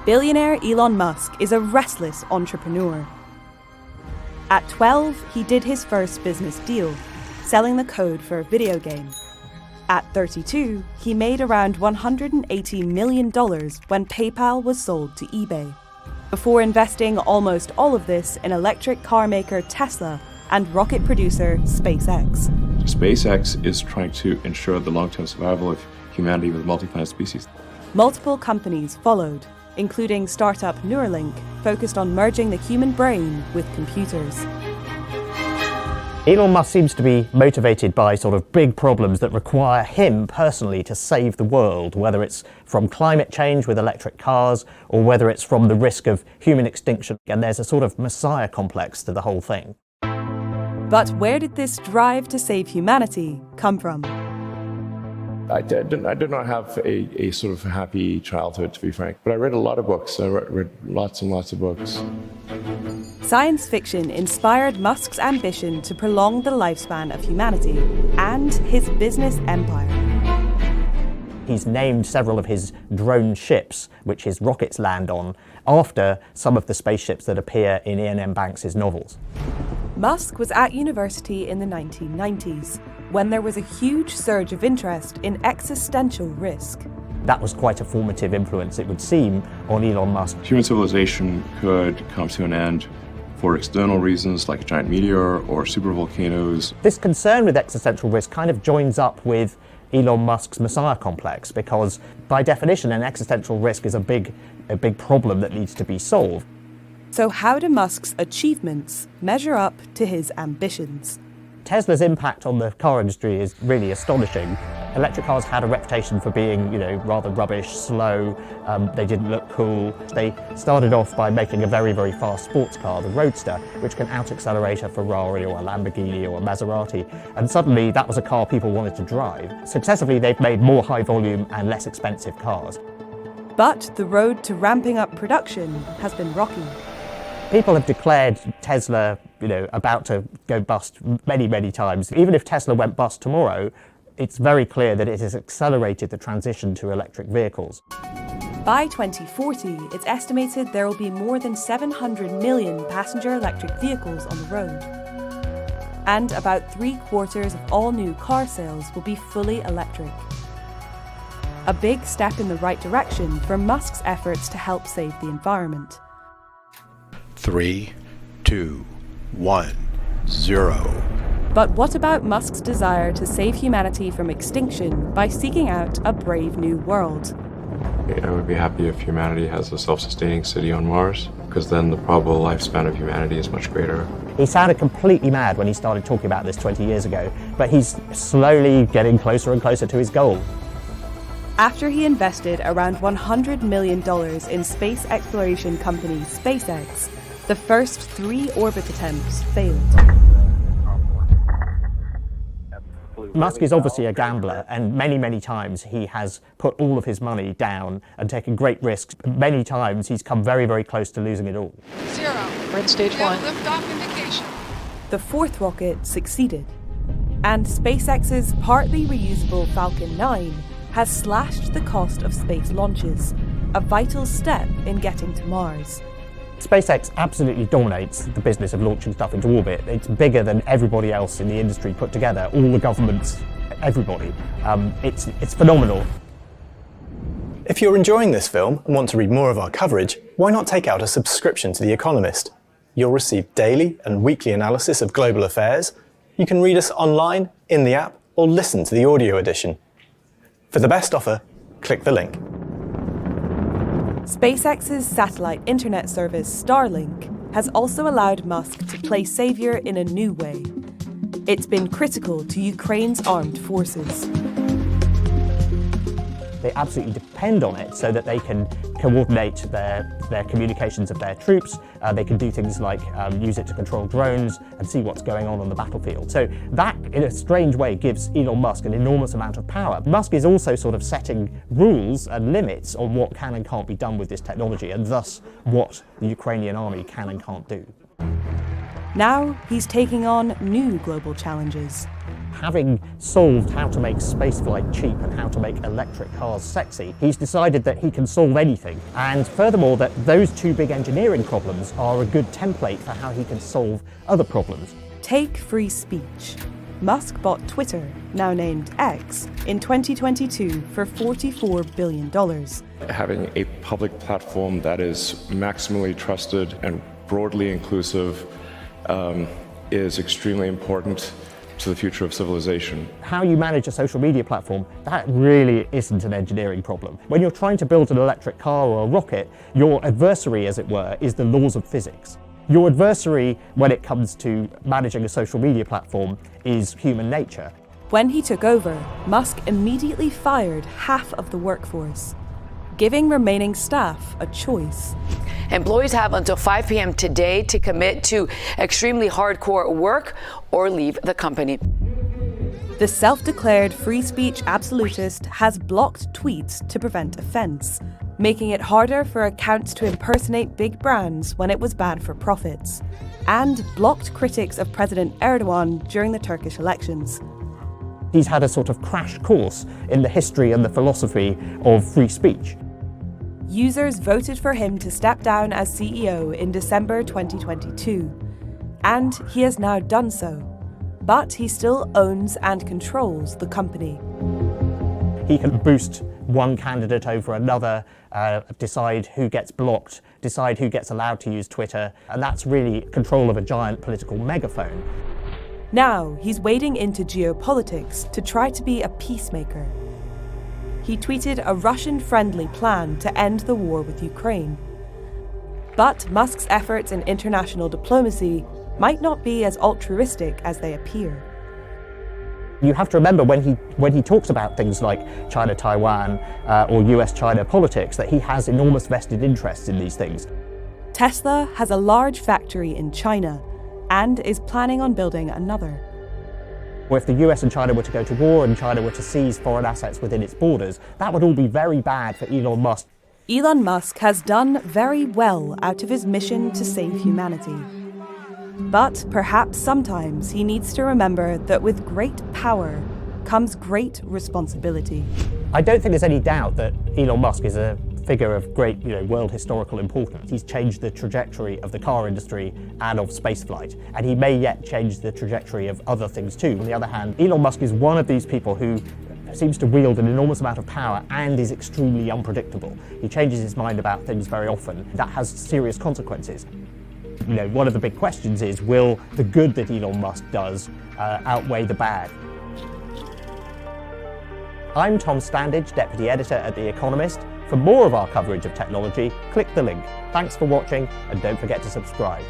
Billionaire Elon Musk is a restless entrepreneur. At 12, he did his first business deal, selling the code for a video game. At 32, he made around $180 million when PayPal was sold to eBay, before investing almost all of this in electric car maker Tesla and rocket producer SpaceX. SpaceX is trying to ensure the long-term survival of humanity with multi-planet species. Multiple companies followed, including startup Neuralink, focused on merging the human brain with computers. Elon Musk seems to be motivated by sort of big problems that require him personally to save the world, whether it's from climate change with electric cars or whether it's from the risk of human extinction. And there's a sort of messiah complex to the whole thing. But where did this drive to save humanity come from? I did not have a sort of happy childhood, to be frank, but I read a lot of books. I read lots and lots of books. Science fiction inspired Musk's ambition to prolong the lifespan of humanity and his business empire. He's named several of his drone ships, which his rockets land on, after some of the spaceships that appear in Iain M. Banks' novels. Musk was at university in the 1990s, when there was a huge surge of interest in existential risk. That was quite a formative influence, it would seem, on Elon Musk. Human civilization could come to an end for external reasons like a giant meteor or supervolcanoes. This concern with existential risk kind of joins up with Elon Musk's messiah complex, because by definition an existential risk is a big problem that needs to be solved. So how do Musk's achievements measure up to his ambitions? Tesla's impact on the car industry is really astonishing. Electric cars had a reputation for being, rather rubbish, slow, they didn't look cool. They started off by making a very, very fast sports car, the Roadster, which can out-accelerate a Ferrari or a Lamborghini or a Maserati, and suddenly that was a car people wanted to drive. Successively, they've made more high-volume and less expensive cars. But the road to ramping up production has been rocky. People have declared Tesla, about to go bust many, many times. Even if Tesla went bust tomorrow, it's very clear that it has accelerated the transition to electric vehicles. By 2040, it's estimated there will be more than 700 million passenger electric vehicles on the road. And about 3/4 of all new car sales will be fully electric. A big step in the right direction for Musk's efforts to help save the environment. 3, 2, 1, 0. But what about Musk's desire to save humanity from extinction by seeking out a brave new world? I would be happy if humanity has a self-sustaining city on Mars, because then the probable lifespan of humanity is much greater. He sounded completely mad when he started talking about this 20 years ago, but he's slowly getting closer and closer to his goal. After he invested around $100 million in space exploration company SpaceX, the first 3 orbit attempts failed. Musk is obviously a gambler, and many, many times he has put all of his money down and taken great risks. Many times he's come very, very close to losing it all. 0. We're in stage 1. Liftoff indication. The 4th rocket succeeded, and SpaceX's partly reusable Falcon 9 has slashed the cost of space launches, a vital step in getting to Mars. SpaceX absolutely dominates the business of launching stuff into orbit. It's bigger than everybody else in the industry put together, all the governments, everybody. It's phenomenal. If you're enjoying this film and want to read more of our coverage, why not take out a subscription to The Economist? You'll receive daily and weekly analysis of global affairs. You can read us online, in the app, or listen to the audio edition. For the best offer, click the link. SpaceX's satellite internet service Starlink has also allowed Musk to play saviour in a new way. It's been critical to Ukraine's armed forces. They absolutely depend on it so that they can coordinate their communications of their troops. They can do things like use it to control drones and see what's going on the battlefield. So that, in a strange way, gives Elon Musk an enormous amount of power. Musk is also sort of setting rules and limits on what can and can't be done with this technology, and thus what the Ukrainian army can and can't do. Now he's taking on new global challenges. Having solved how to make spaceflight cheap and how to make electric cars sexy, he's decided that he can solve anything. And furthermore, that those two big engineering problems are a good template for how he can solve other problems. Take free speech. Musk bought Twitter, now named X, in 2022 for $44 billion. Having a public platform that is maximally trusted and broadly inclusive is extremely important to the future of civilization. How you manage a social media platform, that really isn't an engineering problem. When you're trying to build an electric car or a rocket, your adversary, as it were, is the laws of physics. Your adversary, when it comes to managing a social media platform, is human nature. When he took over, Musk immediately fired half of the workforce, giving remaining staff a choice. Employees have until 5 p.m. today to commit to extremely hardcore work or leave the company. The self-declared free speech absolutist has blocked tweets to prevent offence, making it harder for accounts to impersonate big brands when it was bad for profits, and blocked critics of President Erdogan during the Turkish elections. He's had a sort of crash course in the history and the philosophy of free speech. Users voted for him to step down as CEO in December 2022, and he has now done so. But he still owns and controls the company. He can boost one candidate over another, decide who gets blocked, decide who gets allowed to use Twitter, and that's really control of a giant political megaphone. Now he's wading into geopolitics to try to be a peacemaker. He tweeted a Russian-friendly plan to end the war with Ukraine. But Musk's efforts in international diplomacy might not be as altruistic as they appear. You have to remember when he talks about things like China-Taiwan or US-China politics, that he has enormous vested interests in these things. Tesla has a large factory in China and is planning on building another. Or if the US and China were to go to war and China were to seize foreign assets within its borders, that would all be very bad for Elon Musk. Elon Musk has done very well out of his mission to save humanity. But perhaps sometimes he needs to remember that with great power comes great responsibility. I don't think there's any doubt that Elon Musk is a figure of great, world historical importance. He's changed the trajectory of the car industry and of spaceflight, and he may yet change the trajectory of other things too. On the other hand, Elon Musk is one of these people who seems to wield an enormous amount of power and is extremely unpredictable. He changes his mind about things very often. That has serious consequences. One of the big questions is, will the good that Elon Musk does outweigh the bad? I'm Tom Standage, Deputy Editor at The Economist. For more of our coverage of technology, click the link. Thanks for watching, and don't forget to subscribe.